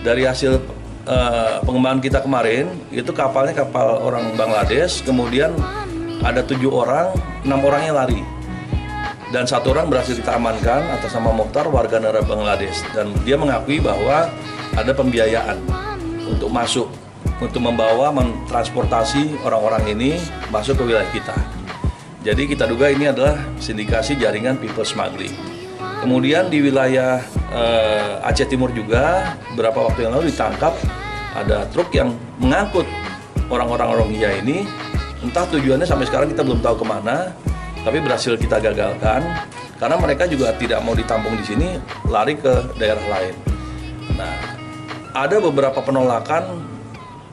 Dari hasil pengembangan kita kemarin, itu kapalnya kapal orang Bangladesh, kemudian ada 7 orang, 6 orangnya lari. Dan 1 orang berhasil kita amankan atas nama Mokhtar, warga negara Bangladesh. Dan dia mengakui bahwa ada pembiayaan untuk masuk, untuk membawa, mentransportasi orang-orang ini masuk ke wilayah kita. Jadi kita duga ini adalah sindikasi jaringan people smuggling. Kemudian di wilayah Aceh Timur juga beberapa waktu yang lalu ditangkap ada truk yang mengangkut orang-orang Rohingya ini. Entah tujuannya sampai sekarang kita belum tahu kemana, tapi berhasil kita gagalkan karena mereka juga tidak mau ditampung di sini, lari ke daerah lain. Nah, ada beberapa penolakan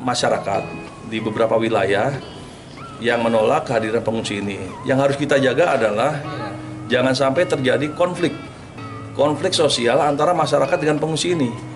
masyarakat di beberapa wilayah yang menolak kehadiran pengungsi ini. Yang harus kita jaga adalah jangan sampai terjadi konflik sosial antara masyarakat dengan pengungsi ini.